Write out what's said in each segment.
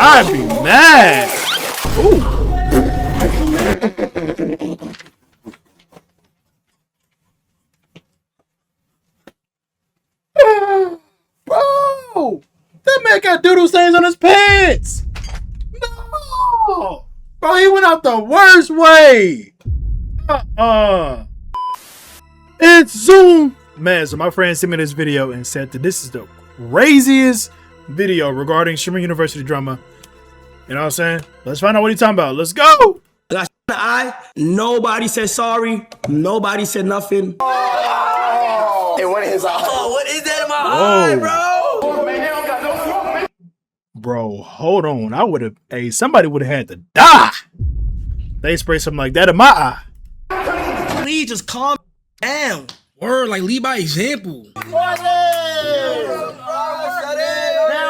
I'd be mad. Ooh. Bro, that man got doodle stains on his pants. No, bro, he went out the worst way. It's Zoom. Man, so my friend sent me this video and said that this is the craziest video regarding Streamer University drama. You know what I'm saying? Let's find out what he's talking about. Let's go. Nobody said sorry. Nobody said nothing. Oh, it went in his eye. Oh, what is that in my eye, bro? Bro, hold on. I would have, somebody would have had to die. They spray something like that in my eye. Please just calm down. Word, like lead by example.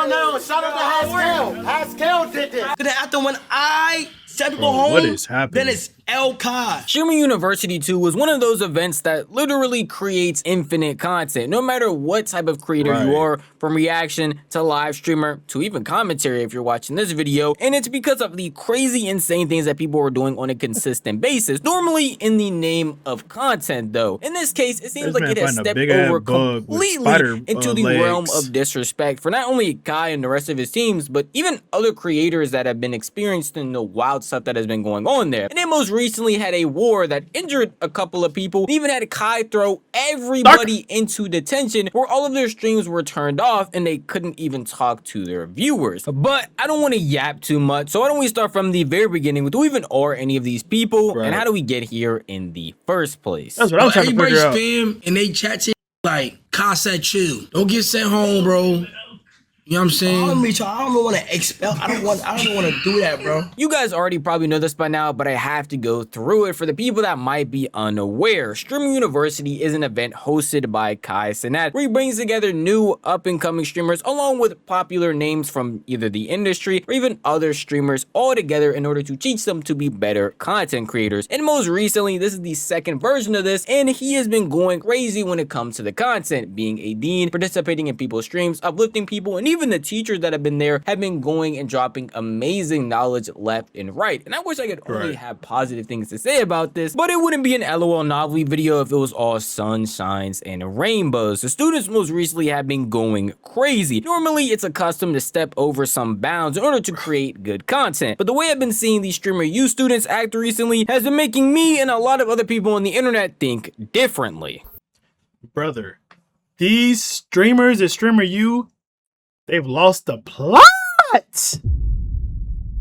No, shout out to Haskell. Haskell did this. After when I sent people home, what is happening? then it's El Kai. Streamer University 2 was one of those events that literally creates infinite content. No matter what type of creator you are, from reaction to live streamer to even commentary if you're watching this video. And it's because of the crazy, insane things that people are doing on a consistent basis. Normally in the name of content though. In this case, it seems like it has stepped over completely into the realm of disrespect for not only Kai and the rest of his teams, but even other creators that have been experiencing the wild stuff that has been going on there. And they most recently had a war that injured a couple of people, even had Kai throw everybody into detention where all of their streams were turned off and they couldn't even talk to their viewers. But I don't want to yap too much, so why don't we start from the very beginning with who even are any of these people and how do we get here in the first place? That's what I'm trying to figure out. Everybody spam and they chat to like, Kai said chill. Don't get sent home, bro. You know what I'm saying? I don't want to expel. I don't want to do that, bro. You guys already probably know this by now, but I have to go through it for the people that might be unaware. Streamer University is an event hosted by Cenat, where he brings together new up-and-coming streamers along with popular names from either the industry or even other streamers all together in order to teach them to be better content creators. And most recently, this is the second version of this, and he has been going crazy when it comes to the content, being a dean, participating in people's streams, uplifting people, and even the teachers that have been there have been going and dropping amazing knowledge left and right. And I wish I could only have positive things to say about this, but it wouldn't be an LOL novelty video if it was all sunshines and rainbows. The students most recently have been going crazy. Normally, it's a custom to step over some bounds in order to create good content, but the way I've been seeing these Streamer U students act recently has been making me and a lot of other people on the internet think differently. Brother, these streamers at Streamer U, they've lost the plot.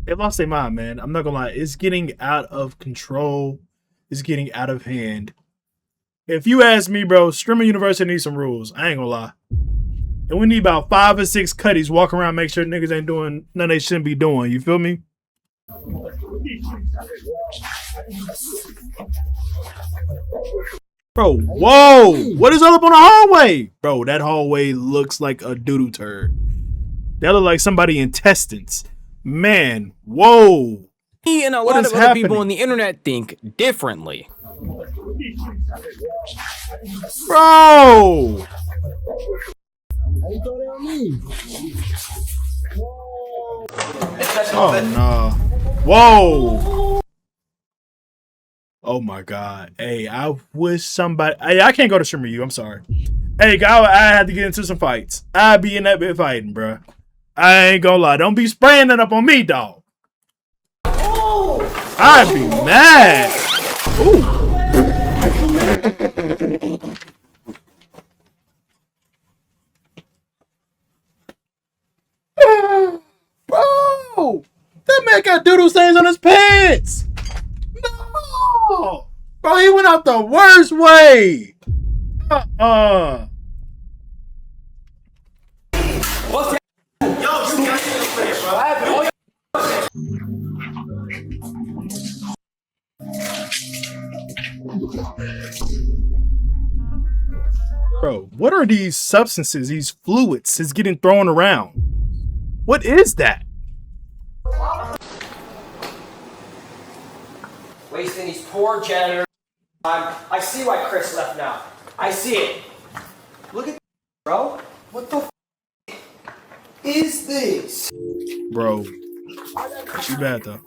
They've lost their mind, man. I'm not gonna lie. It's getting out of control. It's getting out of hand. If you ask me, bro, Streamer University needs some rules. I ain't gonna lie. And we need about 5 or 6 cutties walking around, make sure niggas ain't doing nothing they shouldn't be doing. You feel me? Bro, whoa! What is all up on the hallway? Bro, that hallway looks like a doo-doo turd. That look like somebody's intestines. Man, whoa. Me and a lot of other people on the internet think differently. Bro! Oh, no. Whoa! Oh, my God. Hey, I wish somebody... Hey, I can't go to Streamer U. I'm sorry. Hey, I had to get into some fights. I'd be in that bit fighting, bro. I ain't gonna lie. Don't be spraying that up on me, dog. I'd be mad. Ooh. Bro, that man got doodle stains on his pants. No, bro, he went out the worst way. What's that? Yo, you got to play, bro. Bro, what are these substances, these fluids is getting thrown around? What is that? Wasting these poor janitors. I see why Chris left now. I see it. Look at this, bro. What the is this? Bro, She bad though.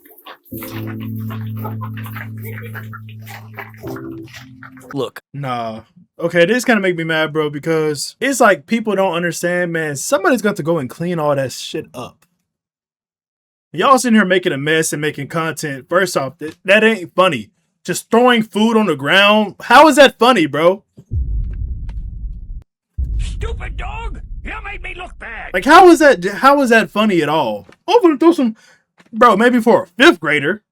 Look. Nah. Okay, this kind of make me mad, bro, because it's like people don't understand, man. Somebody's got to go and clean all that shit up. Y'all sitting here making a mess and making content. First off, that ain't funny. Just throwing food on the ground. How is that funny, bro? Stupid dog! You made me look bad. Like, how is that funny at all? I'm gonna throw some, bro, maybe for a 5th grader.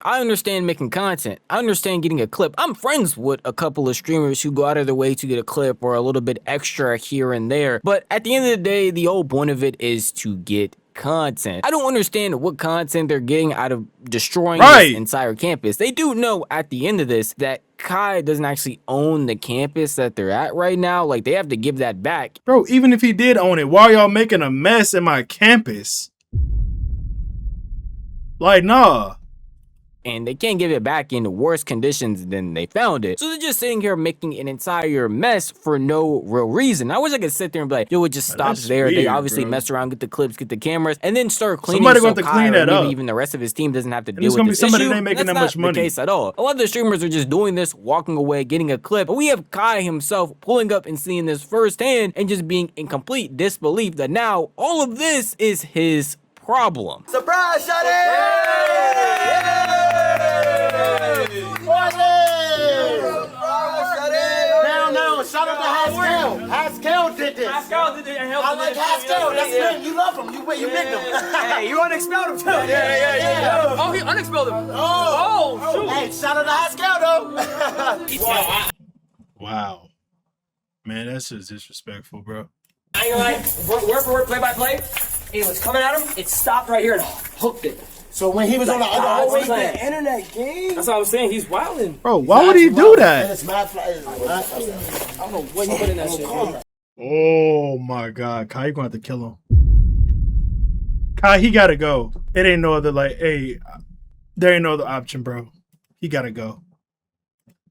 I understand making content. I understand getting a clip. I'm friends with a couple of streamers who go out of their way to get a clip or a little bit extra here and there. But at the end of the day, the whole point of it is to get content. I don't understand what content they're getting out of destroying this entire campus. They do know at the end of this that Kai doesn't actually own the campus that they're at right now. Like, they have to give that back. Bro, even if he did own it, why are y'all making a mess in my campus? Like, nah. And they can't give it back in worse conditions than they found it. So they're just sitting here making an entire mess for no real reason. I wish I could sit there and be like, yo, it just stops there. Weird, they obviously bro. mess around, get the clips, get the cameras, and then start cleaning. Somebody so got to Kai clean or that maybe up. even the rest of his team doesn't have to And deal it's with gonna be this somebody issue. that ain't making That's that much not money. the case at all. A lot of the streamers are just doing this, walking away, getting a clip. But we have Kai himself pulling up and seeing this firsthand and just being in complete disbelief that now all of this is his problem. Surprise, Shotty! No, shout out to Haskell. Haskell did this. Haskell did it and helped I like Haskell. That's his name. You love him. You nicked him. Hey, you unexpelled him too. Yeah. Oh, he unexpelled him. Oh, shoot. Hey, shout out to Haskell though. Wow. Man, that's just disrespectful, bro. I ain't like word for word, play by play. It was coming at him. It stopped right here and hooked it. So when he was on the other God's whole plan. internet game. That's what I'm saying. He's wilding. Bro, why would he do that? It's mad fly. I don't know what he put in that shit. Oh my God, Kai, you gonna have to kill him. Kai, he gotta go. It ain't no other, like, hey, there ain't no other option, bro. He gotta go.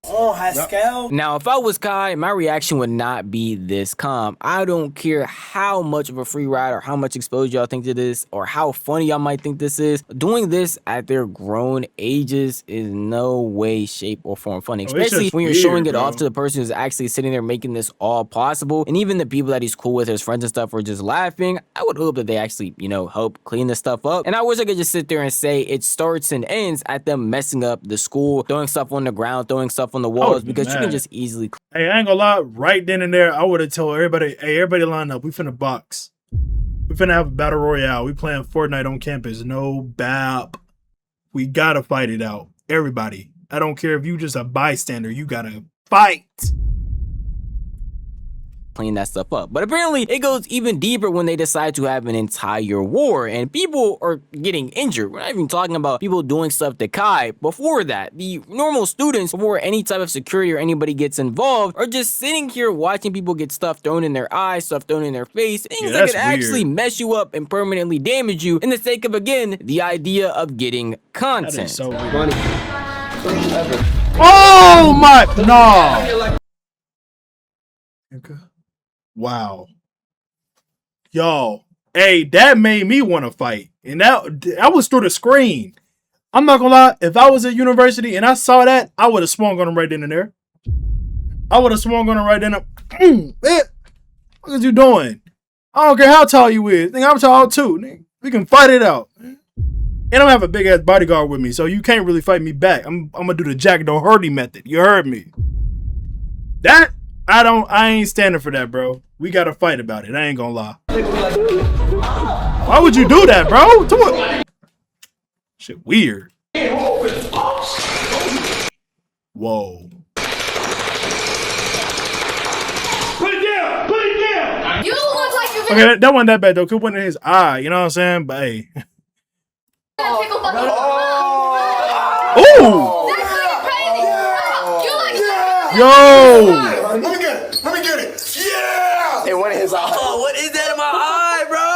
Oh, Haskell. Now, if I was Kai, my reaction would not be this calm. I don't care how much of a free ride or how much exposure y'all think to this or how funny y'all might think this is. Doing this at their grown ages is no way, shape, or form funny. Especially when you're showing it off to the person who's actually sitting there making this all possible. And even the people that he's cool with, his friends and stuff, are just laughing. I would hope that they actually, you know, help clean this stuff up. And I wish I could just sit there and say it starts and ends at them messing up the school, throwing stuff on the ground, throwing stuff on the walls, because you can just easily. Hey, I ain't gonna lie, right then and there, I would have told everybody, hey, everybody line up. We finna box. We finna have a battle royale. We playing Fortnite on campus. No bap. We gotta fight it out. Everybody. I don't care if you just a bystander. You gotta fight. Clean that stuff up. But apparently it goes even deeper when they decide to have an entire war and people are getting injured. We're not even talking about people doing stuff to Kai. Before that, the normal students, before any type of security or anybody gets involved, are just sitting here watching people get stuff thrown in their eyes, stuff thrown in their face, things that could actually mess you up and permanently damage you in the sake of, again, the idea of getting content. That is so weird. Oh my, no. Okay. Wow. Yo, hey, that made me want to fight. And that was through the screen. I'm not gonna lie, if I was at university and I saw that, I would have swung on him right then and there. I would have swung on him right then and there. What are you doing? I don't care how tall you is. I'm tall too. We can fight it out. And I don't have a big ass bodyguard with me, so you can't really fight me back. I'm gonna do the Jack Doherty method. You heard me. That I ain't standing for that, bro. We gotta fight about it. I ain't gonna lie. Why would you do that, bro? Shit weird. Whoa. Put it down! Put it down! You look like you've been Okay, that wasn't that bad though. Could went in his eye, you know what I'm saying? But hey. in a pickle bucket. Ooh! That's fucking crazy. You like Yo! Let me get it. Let me get it. Yeah! It went in his eye. Oh, what is that in my eye, bro?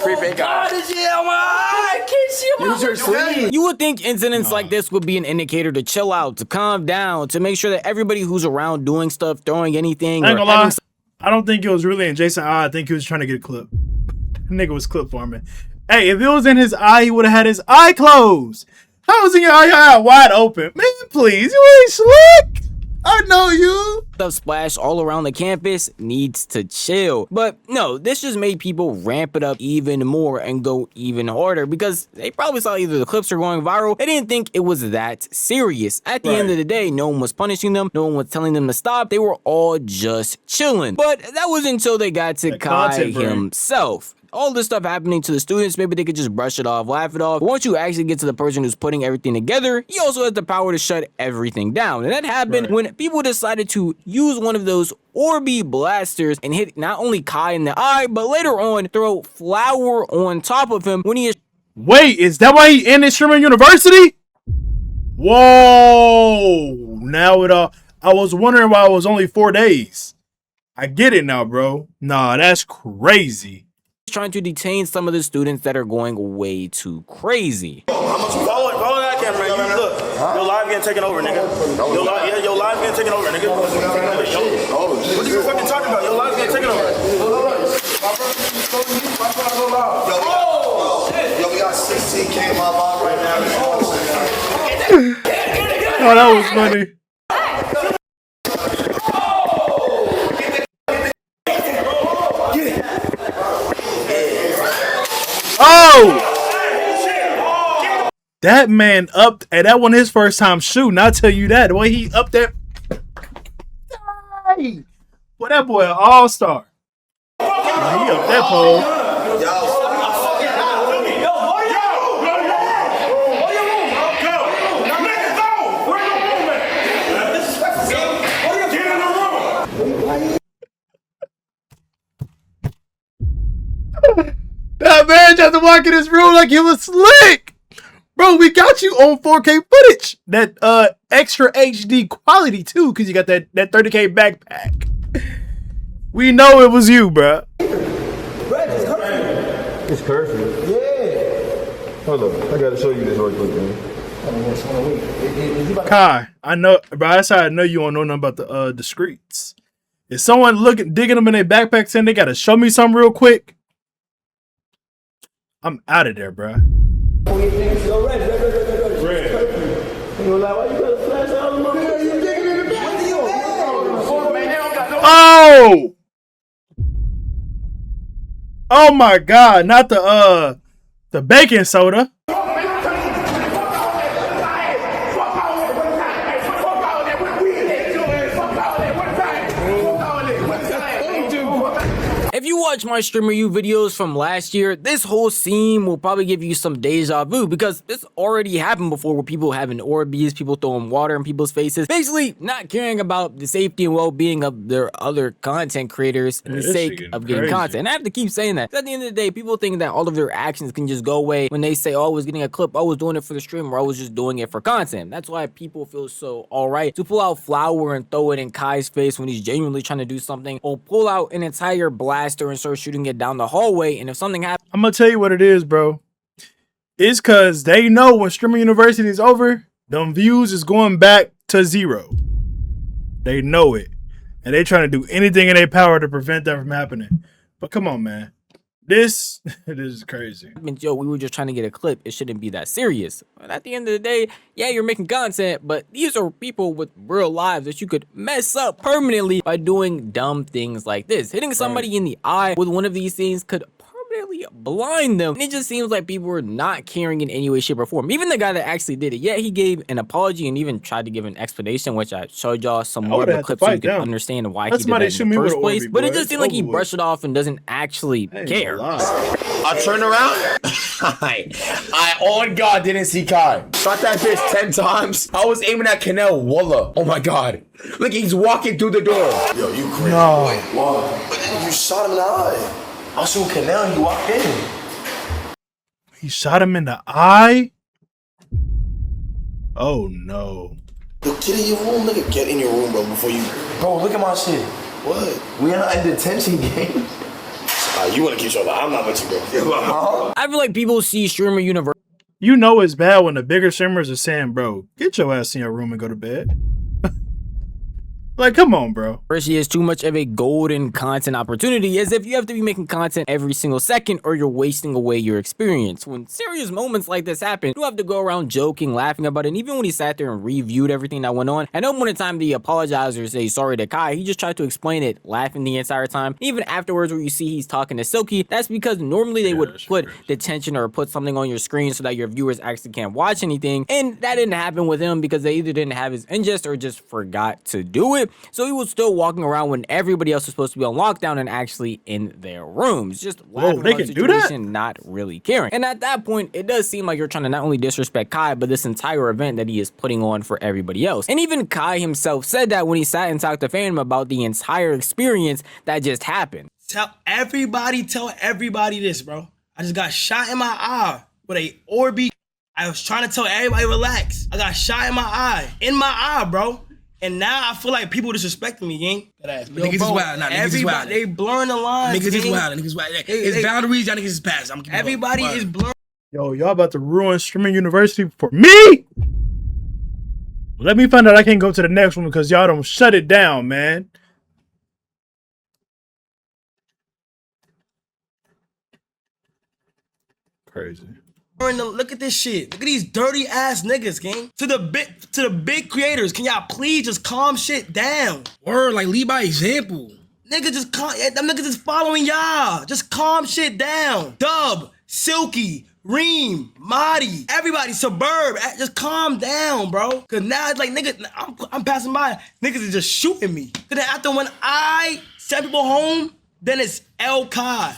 Pre-pink guy. Why did you hit my eye? I can't see my eye. Use your sleeve. You would think incidents like this would be an indicator to chill out, to calm down, to make sure that everybody who's around doing stuff, throwing anything, I ain't or gonna lie. having I don't think it was really in Jason's eye. I think he was trying to get a clip. Nigga was clip farming. Hey, if it was in his eye, he would have had his eye closed. How was in your eye wide open? Man, please, you ain't slick. I know you. Stuff splashed all around the campus needs to chill. But no, this just made people ramp it up even more and go even harder because they probably saw either the clips are going viral. They didn't think it was that serious. At the end of the day, no one was punishing them. No one was telling them to stop. They were all just chilling. But that was until they got to Kai himself. All this stuff happening to the students, maybe they could just brush it off, laugh it off. But once you actually get to the person who's putting everything together, he also has the power to shut everything down. And that happened when people decided to use one of those Orby blasters and hit not only Kai in the eye, but later on throw flour on top of him when he is... Wait, is that why he ended Sherman University? Whoa! Now it all... I was wondering why it was only 4 days. I get it now, bro. Nah, that's crazy. Trying to detain some of the students that are going way too crazy. Follow that camera, man. You look. Your live getting taken over, nigga. Your live getting taken over, nigga. What are you fucking talking about? Your live getting taken over. Yo, we got 16K in my mom right now. Oh, that was funny. Oh! That man upped, and that wasn't his first time shooting. I'll tell you that. The way he upped that. Hey. Boy, that boy an all-star. He upped that pole. That man tried to walk in his room like he was slick. Bro, we got you on 4K footage. That extra HD quality too, because you got that 30K backpack. We know it was you, bro. It's cursing. Yeah. Hold up. I gotta show you this real quick, man. Kai, I know, bro. That's how I know you don't know nothing about the discreets. If someone digging them in their backpack saying they gotta show me something real quick, I'm out of there, bro. Oh! Oh my God! Not the baking soda. If you watch my stream review videos from last year, this whole scene will probably give you some deja vu because this already happened before with people having Orbeez, people throwing water in people's faces, basically not caring about the safety and well-being of their other content creators in the sake of getting content. And I have to keep saying that. At the end of the day, people think that all of their actions can just go away when they say, oh, I was getting a clip, I was doing it for the stream, or I was just doing it for content. That's why people feel so alright to pull out flour and throw it in Kai's face when he's genuinely trying to do something, or pull out an entire blaster and start shooting it down the hallway, and if something happens... I'm gonna tell you what it is, bro. It's cause they know when Streamer University is over, them views is going back to 0. They know it. And they trying to do anything in their power to prevent that from happening. But come on, man. This is crazy. Yo, we were just trying to get a clip. It shouldn't be that serious. But at the end of the day, yeah, you're making content, but these are people with real lives that you could mess up permanently by doing dumb things like this. Hitting somebody in the eye with one of these things could permanently blind them. And it just seems like people are not caring in any way, shape, or form. Even the guy that actually did it, yeah, he gave an apology and even tried to give an explanation, which I showed y'all some more of the clips so you can understand why he did that in the first place. But it just seemed like he brushed it off and doesn't actually care. I turned around. I on God didn't see Kai. Shot that bitch 10 times. I was aiming at Canel Walla. Oh my God. Look, he's walking through the door. Yo, you crazy. No. Wait, what? But you shot him in the eye. I was shooting Canel, he walked in. He shot him in the eye? Oh no. Yo, get in your room, nigga. Get in your room, bro, before you... Bro, look at my shit. What? We are in detention game. You want to keep showing, I'm not with you, bro. I feel like people see Streamer University. You know it's bad when the bigger streamers are saying, bro, get your ass in your room and go to bed. Like, come on, bro. University is too much of a golden content opportunity, as if you have to be making content every single second or you're wasting away your experience. When serious moments like this happen, you have to go around joking, laughing about it, and even when he sat there and reviewed everything that went on, I know one time he apologized or say sorry to Kai, he just tried to explain it, laughing the entire time. Even afterwards where you see he's talking to Silky, that's because normally they would put detention or put something on your screen so that your viewers actually can't watch anything, and that didn't happen with him because they either didn't have his ingest or just forgot to do it. So he was still walking around when everybody else was supposed to be on lockdown and actually in their rooms, just laughing they about the can do that? situation, not really caring. And at that point, it does seem like you're trying to not only disrespect Kai, but this entire event that he is putting on for everybody else. And even Kai himself said that when he sat and talked to Phantom about the entire experience that just happened. Tell everybody this, bro. I just got shot in my eye with a Orby. I was trying to tell everybody relax. I got shot in my eye, bro. And now I feel like people disrespecting me, gang. Niggas is wild. Nah, niggas is wild. They blurring the lines. Niggas is wild. Niggas is wild. It's boundaries. Y'all niggas is past. Everybody is blurring. Yo, y'all about to ruin streaming university for me? Let me find out I can't go to the next one because y'all don't shut it down, man. Crazy. Look at this shit. Look at these dirty ass niggas, gang. To the big creators, can y'all please just calm shit down? Word, like lead by example. Nigga, just calm. Them niggas is following y'all. Just calm shit down. Dub, Silky, Reem, Marty, everybody, Suburb. Just calm down, bro. Cause now it's like niggas. I'm passing by. Niggas is just shooting me. Cause then after when I send people home, then it's El Kai.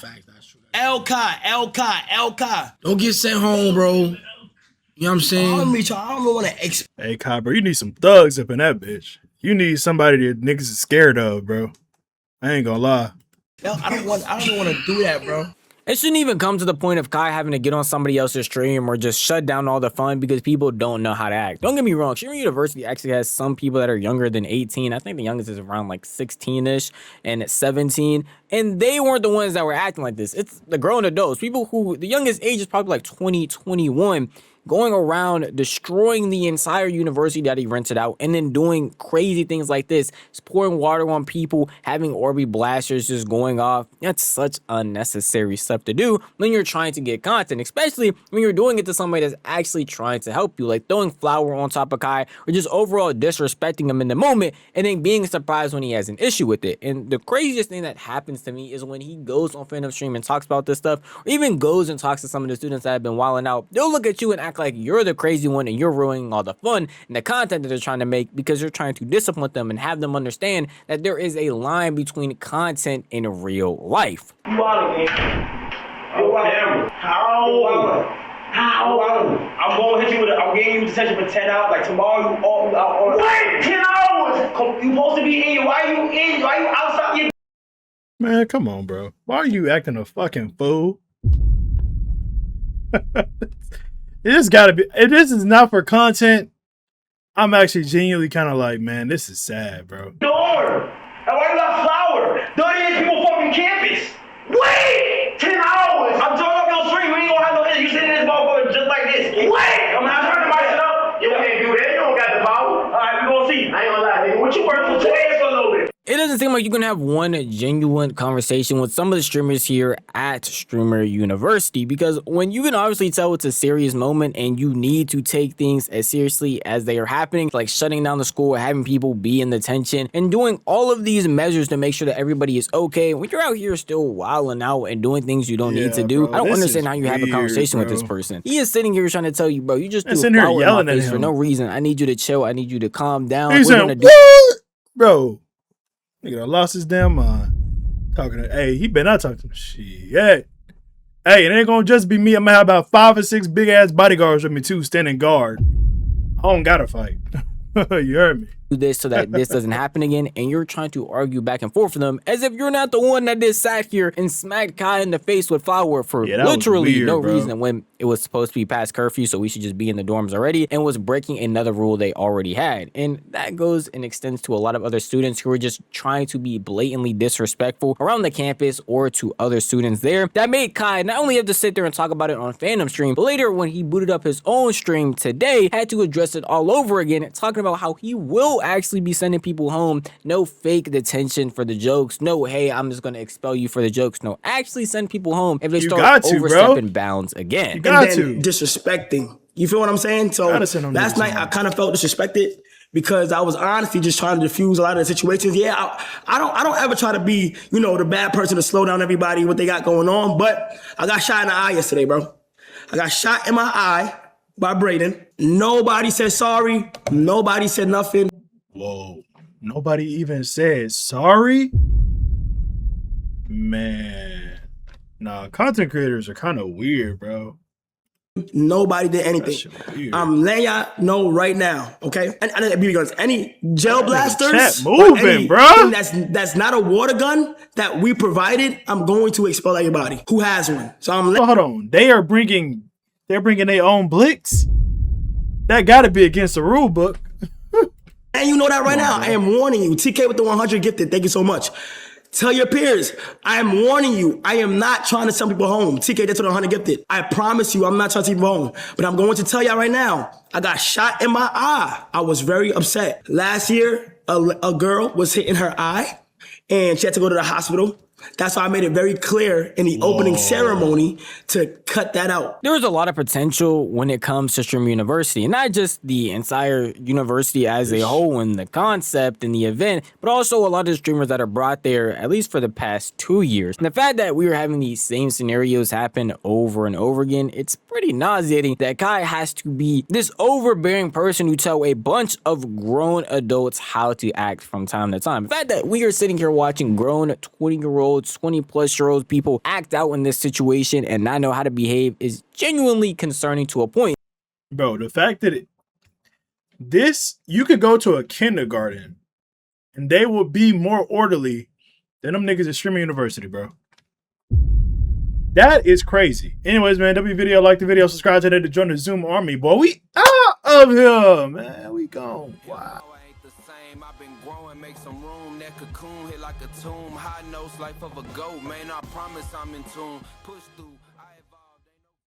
El Kai. Don't get sent home, bro. You know what I'm saying? I don't want to Hey, Kai, bro, you need some thugs up in that bitch. You need somebody that niggas is scared of, bro. I ain't gonna lie. I don't want to do that, bro. It shouldn't even come to the point of Kai having to get on somebody else's stream or just shut down all the fun because people don't know how to act. Don't get me wrong, Streamer University actually has some people that are younger than 18. I think the youngest is around like 16-ish and 17. And they weren't the ones that were acting like this. It's the grown adults. People who, the youngest age is probably like 20, 21. Going around destroying the entire university that he rented out and then doing crazy things like this, just pouring water on people, having Orby blasters just going off. That's such unnecessary stuff to do when you're trying to get content, especially when you're doing it to somebody that's actually trying to help you, like throwing flour on top of Kai or just overall disrespecting him in the moment and then being surprised when he has an issue with it. And the craziest thing that happens to me is when he goes on Phantom stream and talks about this stuff, or even goes and talks to some of the students that have been wilding out. They'll look at you and act like you're the crazy one and you're ruining all the fun and the content that they're trying to make because you're trying to discipline them and have them understand that there is a line between content and real life. You out again. How? I'm going to hit you with I'm getting you detention for 10 hours. Like tomorrow, you all. Wait, 10 hours? You supposed to be in. Why are you in? Why are you outside your. Man, come on, bro. Why are you acting a fucking fool? This gotta be. If this is not for content, I'm actually genuinely kind of like, man, this is sad, bro. Door. And why you got flour? 38 people fucking campus. Wait! 10 hours. I'm turning up your stream. We ain't gonna have no internet. You sitting in this motherfucker just like this. Wait! I'm not turning my shit up. You can't do that. You don't got the power. All right, we gonna see. I ain't gonna lie, nigga. What you work for 2 days for a little bit? It doesn't seem like you can have one genuine conversation with some of the streamers here at Streamer University, because when you can obviously tell it's a serious moment and you need to take things as seriously as they are happening, like shutting down the school, having people be in detention, and doing all of these measures to make sure that everybody is okay, when you're out here still wilding out and doing things you don't need to do, bro, I don't understand how you weird, have a conversation bro. with this person. He is sitting here trying to tell you, bro, you just threw a sitting here flower in yelling my at face him for no reason. I need you to chill. I need you to calm down. He's We're saying, gonna do what? Bro. Nigga done lost his damn mind. Talking to, hey, he better not talk to him. Shit. Hey, it ain't gonna just be me. I'm gonna have about 5 or 6 big ass bodyguards with me too, standing guard. I don't gotta fight. You heard me. do this so that this doesn't happen again, and you're trying to argue back and forth with them as if you're not the one that just sat here and smacked Kai in the face with flour for literally weird, no reason when it was supposed to be past curfew, so we should just be in the dorms already, and was breaking another rule they already had. And that goes and extends to a lot of other students who are just trying to be blatantly disrespectful around the campus or to other students there. That made Kai not only have to sit there and talk about it on Phantom stream, but later when he booted up his own stream today, had to address it all over again, talking about how he will will actually be sending people home. No fake detention for the jokes. No, hey, I'm just gonna expel you for the jokes. No, actually send people home if they start overstepping bounds again. You got and then disrespecting. You feel what I'm saying? So last night I kind of felt disrespected because I was honestly just trying to diffuse a lot of the situations. Yeah, I don't ever try to be, you know, the bad person to slow down everybody, what they got going on. But I got shot in the eye yesterday, bro. I got shot in my eye by Braden. Nobody said sorry. Nobody said nothing. Whoa. Nobody even said sorry? Man. Nah, content creators are kind of weird, bro. Nobody did anything. I'm letting y'all know right now, okay? And be honest, any gel blasters, chat moving, bro. That's not a water gun that we provided, I'm going to expel everybody who has one. So I'm hold on. They're bringing their own blicks. That got to be against the rule book. And you know that right now. I am warning you. TK with the 100 gifted. Thank you so much. Tell your peers, I am warning you. I am not trying to send people home. TK, that's what 100 gifted. I promise you, I'm not trying to send people home. But I'm going to tell y'all right now, I got shot in my eye. I was very upset. Last year, a girl was hit in her eye, and she had to go to the hospital. That's why I made it very clear in the opening ceremony to cut that out. There is a lot of potential when it comes to Stream University, and not just the entire university as a whole and the concept and the event, but also a lot of streamers that are brought there, at least for the past 2 years. And the fact that we are having these same scenarios happen over and over again, it's pretty nauseating that Kai has to be this overbearing person who tell a bunch of grown adults how to act from time to time. The fact that we are sitting here watching grown 20-year-olds, 20-plus-year-old people act out in this situation and not know how to behave is genuinely concerning to a point. Bro, the fact that you could go to a kindergarten and they will be more orderly than them niggas at Streaming University, bro. That is crazy. Anyways, man, video, like the video, subscribe today to join the Zoom army, boy. We out of here, man. We gone. Wow. I've been growing, make some room, that cocoon hit like a tomb, high notes, life of a goat, man, I promise I'm in tune, push through.